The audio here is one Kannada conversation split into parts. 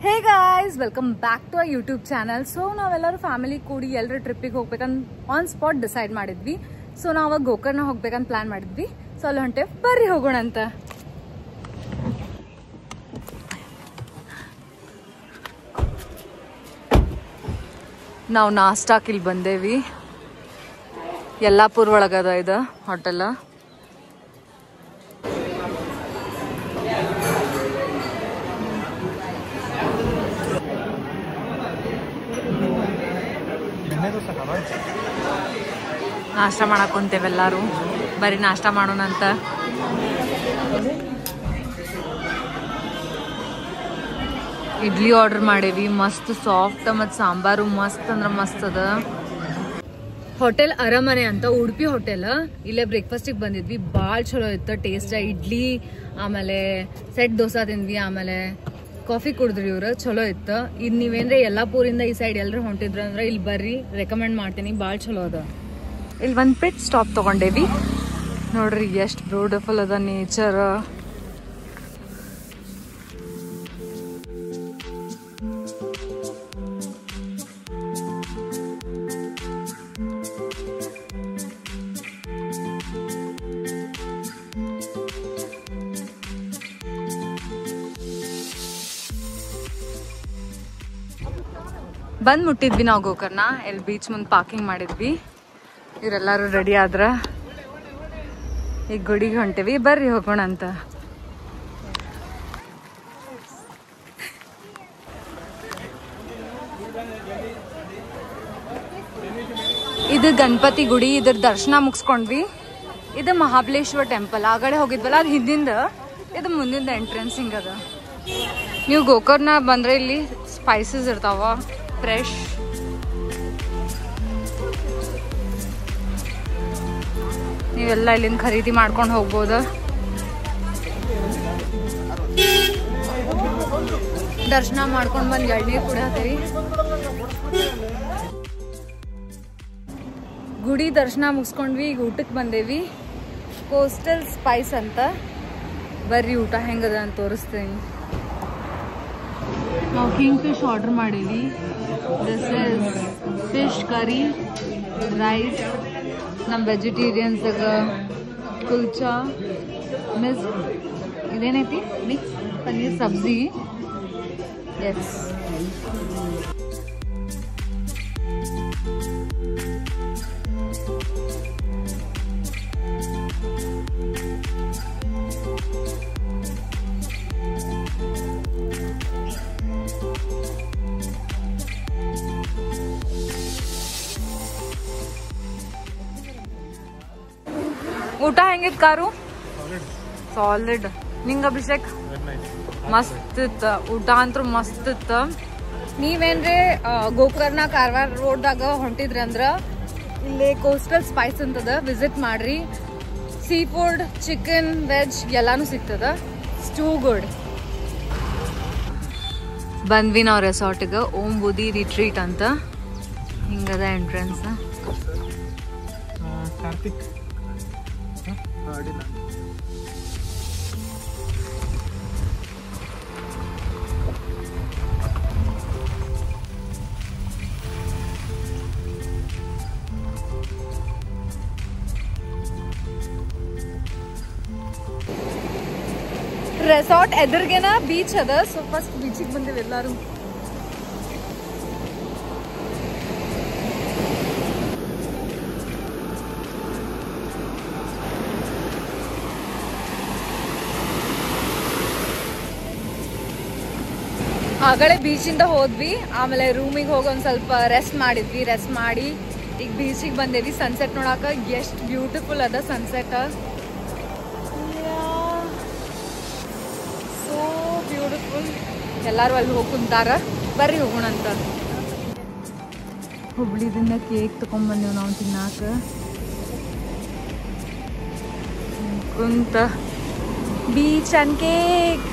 Hey guys, welcome back to our YouTube channel. So ನಾವೆಲ್ಲರೂ ಫ್ಯಾಮಿಲಿ ಕೂಡಿ ಎಲ್ಲರೂ ಟ್ರಿಪ್ಪಿಗೆ ಹೋಗ್ಬೇಕಂತ ಆನ್ ಸ್ಪಾಟ್ ಡಿಸೈಡ್ ಮಾಡಿದ್ವಿ. ಸೊ ನಾವು ಅವಾಗ ಗೋಕರ್ಣ ಹೋಗ್ಬೇಕಂತ ಪ್ಲಾನ್ ಮಾಡಿದ್ವಿ. ಸೊ ಅಲ್ಲಿ ಹೊಂಟೆ ಬರ್ರಿ ಹೋಗೋಣ ಅಂತ. ನಾವು ನಾಷ್ಟಾಕ್ ಇಲ್ಲಿ ಬಂದೇವಿ. ಯಲ್ಲಾಪುರ ಒಳಗದ ಇದು ಹೋಟೆಲ್. ನಾಷ್ಟ ಮಾಡಕ್ ಕುಂತೇವೆಲ್ಲಾರು. ಬರೀ ನಾಷ್ಟ ಮಾಡೋಣ ಅಂತ. ಇಡ್ಲಿ ಆರ್ಡರ್ ಮಾಡೇವಿ. ಮಸ್ತ್ ಸಾಫ್ಟ್ ಮತ್ತು ಸಾಂಬಾರು ಮಸ್ತ್ ಅಂದ್ರೆ ಮಸ್ತ್ ಅದ. ಹೋಟೆಲ್ ಅರಮನೆ ಅಂತ, ಉಡುಪಿ ಹೋಟೆಲ್. ಇಲ್ಲೇ ಬ್ರೇಕ್ಫಾಸ್ಟಿಗೆ ಬಂದಿದ್ವಿ. ಭಾಳ ಚಲೋ ಇತ್ತು ಟೇಸ್ಟ್. ಇಡ್ಲಿ, ಆಮೇಲೆ ಸೆಟ್ ದೋಸಾ ತಿಂದ್ವಿ, ಆಮೇಲೆ ಕಾಫಿ ಕುಡಿದ್ರಿ ಇವ್ರು. ಚಲೋ ಇತ್ತು. ಇದು ನೀವೇನ್ರೆ ಯಲ್ಲಾಪುರಿಂದ ಈ ಸೈಡ್ ಎಲ್ಲರೂ ಹೊಂಟಿದ್ರು ಅಂದ್ರೆ ಇಲ್ಲಿ ಬರ್ರಿ, ರೆಕಮೆಂಡ್ ಮಾಡ್ತೀನಿ. ಭಾಳ ಚಲೋ ಅದ. ಇಲ್ಲಿ ಒಂದು ಪಿಟ್ ಸ್ಟಾಪ್ ತಗೊಂಡೇವಿ. ನೋಡ್ರಿ ಎಷ್ಟು ಬ್ಯೂಟಿಫುಲ್ ಅದ ನೇಚರ್. ಬಂದ್ ಮುಟ್ಟಿದ್ವಿ ನಾವು ಗೋಕರ್ಣ. ಇಲ್ಲಿ ಬೀಚ್ ಮುಂದೆ ಪಾರ್ಕಿಂಗ್ ಮಾಡಿದ್ವಿ. ಇವರೆಲ್ಲರೂ ರೆಡಿ ಆದ್ರ ಈಗ ಗುಡಿಗೆ ಹೊಂಟೇವಿ. ಬರ್ರಿ ಹೋಗೋಣ ಅಂತ. ಇದು ಗಣಪತಿ ಗುಡಿ. ಇದ್ರ ದರ್ಶನ ಮುಗಿಸ್ಕೊಂಡ್ವಿ. ಇದು ಮಹಾಬಲೇಶ್ವರ ಟೆಂಪಲ್. ಆಗಡೆ ಹೋಗಿದ್ವಲ್ಲ, ಅದು ಹಿಂದಿಂದ, ಇದು ಮುಂದಿಂದ ಎಂಟ್ರೆನ್ಸ್ ಹಿಂಗದ. ನೀವು ಗೋಕರ್ಣ ಬಂದ್ರೆ ಇಲ್ಲಿ ಸ್ಪೈಸಸ್ ಇರ್ತಾವ ಫ್ರೆಶ್. ನೀವೆಲ್ಲ ಇಲ್ಲಿಂದ ಖರೀದಿ ಮಾಡ್ಕೊಂಡು ಹೋಗ್ಬೋದು. ದರ್ಶನ ಮಾಡ್ಕೊಂಡು ಬಂದು ಎಳ್ನೀರು ಕುಡಿಯತ್ತೀವಿ. ಗುಡಿ ದರ್ಶನ ಮುಗಿಸ್ಕೊಂಡ್ವಿ. ಈಗ ಊಟಕ್ಕೆ ಬಂದೇವಿ. ಕೋಸ್ಟಲ್ ಸ್ಪೈಸ್ ಅಂತ. ಬರ್ರಿ ಊಟ ಹೆಂಗದ ಅಂತ ತೋರಿಸ್ತೀನಿ. ನಾವು ಕಿಂಗ್ ಫಿಶ್ ಆರ್ಡರ್ ಮಾಡೀವಿ. This is fish curry, rice. ನಮ್ಮ ವೆಜಿಟೇರಿಯನ್ಸ್ದಾಗ ಕುಲ್ಚಾ, ಮಿಸ್ ಇದೇನೈತಿ ಮಿಕ್ಸ್ ಪನ್ನೀರ್ ಸಬ್ಜಿ. ಎಸ್, ಊಟ ಹೆಂಗಿತ್ ಕಾರು? ಸಾಲಿಡ್. ನಿಂಗ ಅಭಿಷೇಕ್? ಮಸ್ತ್ ಇತ್ತ ಊಟ ಅಂತೂ, ಮಸ್ತ್ ಇತ್ತ. ನೀವೇನ್ರಿ ಗೋಕರ್ಣ ಕಾರವಾರ ರೋಡ್ದಾಗ ಹೊಂಟಿದ್ರಿ ಅಂದ್ರ ಇಲ್ಲಿ ಕೋಸ್ಟಲ್ ಸ್ಪೈಸ್ ಅಂತದ, ವಿಸಿಟ್ ಮಾಡ್ರಿ. ಸೀ ಫುಡ್, ಚಿಕನ್, ವೆಜ್ ಎಲ್ಲಾನು ಸಿಗ್ತದ. Too good. ಬಂದ್ವಿ ನಾವು ರೆಸಾರ್ಟ್ಗೆ. ಓಂ ಬುದಿ ರಿಟ್ರೀಟ್ ಅಂತ ಹಿಂಗದ ಎಂಟ್ರೆನ್ಸ್. ಕಾರ್ತಿಕ್ ರೆಸಾರ್ಟ್ ಎದುರ್ಗೆನ ಬೀಚ್ ಅದ. ಸೊ ಫಸ್ಟ್ ಬೀಚಿಗೆ ಬಂದೇವಿ ಎಲ್ಲಾರು. ಆಗಲೇ ಬೀಚಿಂದ ಹೋದ್ವಿ. ಆಮೇಲೆ ರೂಮಿಗೆ ಹೋಗಿ ಒಂದು ಸ್ವಲ್ಪ ರೆಸ್ಟ್ ಮಾಡಿದ್ವಿ. ರೆಸ್ಟ್ ಮಾಡಿ ಈಗ ಬೀಚಿಗೆ ಬಂದೇವಿ. ಸನ್ಸೆಟ್ ನೋಡಾಕ ಎಷ್ಟು ಬ್ಯೂಟಿಫುಲ್ ಅದ ಸನ್ಸೆಟ್. So beautiful. ಎಲ್ಲರೂ ಅಲ್ಲಿ ಹೋಗಿ ಕುಂತಾರ. ಬರ್ರಿ ಹೋಗೋಣ ಅಂತ. ಹುಬ್ಳಿದಿಂದ ಕೇಕ್ ತಗೊಂಡ್ಬಂದೇವು ನಾವು ತಿನ್ನಾಕ. ಕುಂತ ಬೀಚ್ ಅಂಡ್ ಕೇಕ್.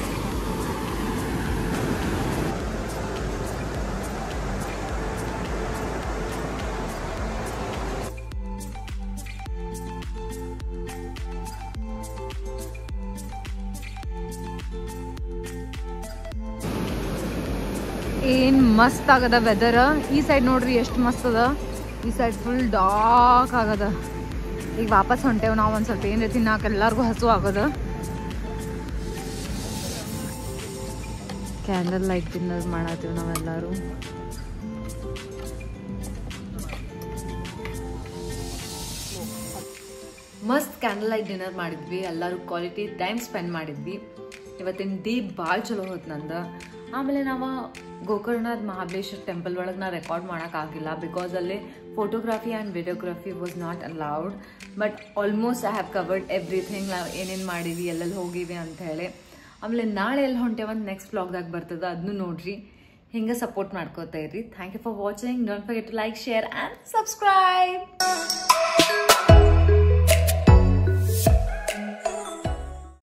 ಏನು ಮಸ್ತ್ ಆಗದ ವೆದರ್. ಈ ಸೈಡ್ ನೋಡ್ರಿ ಎಷ್ಟು ಮಸ್ತ್ ಅದ. ಈ ಸೈಡ್ ಫುಲ್ ಡಾರ್ಕ್ ಆಗದ. ಈಗ ವಾಪಸ್ ಹೊಂಟೇವು ನಾವು. ಒಂದು ಸ್ವಲ್ಪ ಏನ್ರಿ ತಿನ್ನಾಕ ಎಲ್ಲರಿಗೂ ಹಸು ಆಗದ. ಕ್ಯಾಂಡಲ್ ಲೈಟ್ ಡಿನ್ನರ್ ಮಾಡತ್ತೀವಿ ನಾವೆಲ್ಲರೂ. ಮಸ್ತ್ ಕ್ಯಾಂಡಲ್ ಲೈಟ್ ಡಿನ್ನರ್ ಮಾಡಿದ್ವಿ. ಎಲ್ಲರೂ ಕ್ವಾಲಿಟಿ ಟೈಮ್ ಸ್ಪೆಂಡ್ ಮಾಡಿದ್ವಿ. ಇವತ್ತಿನ ಡೇ ಭಾಳ ಚಲೋ ಹೋಯ್ತು ನಂದು. ಆಮೇಲೆ ನಾವು ಗೋಕರ್ಣದ ಮಹಾಬಲೇಶ್ವರ ಟೆಂಪಲ್ ಒಳಗೆ ನಾ ರೆಕಾರ್ಡ್ ಮಾಡೋಕ್ಕಾಗಿಲ್ಲ ಬಿಕಾಸ್ ಅಲ್ಲಿ photography and videography was not allowed. But almost I have covered everything. ನಾವು ಏನೇನು ಮಾಡೀವಿ, ಎಲ್ಲೆಲ್ಲಿ ಹೋಗಿವಿ ಅಂತ ಹೇಳಿ. ಆಮೇಲೆ ನಾಳೆ ಎಲ್ಲಿ ಹೊಂಟೇವಂತ ನೆಕ್ಸ್ಟ್ ವ್ಲಾಗ್ದಾಗ ಬರ್ತದೆ, ಅದನ್ನು ನೋಡ್ರಿ. ಹಿಂಗೆ ಸಪೋರ್ಟ್ ಮಾಡ್ಕೋತಾ ಇರ್ರಿ. Thank you for watching. Don't forget to like, share and subscribe.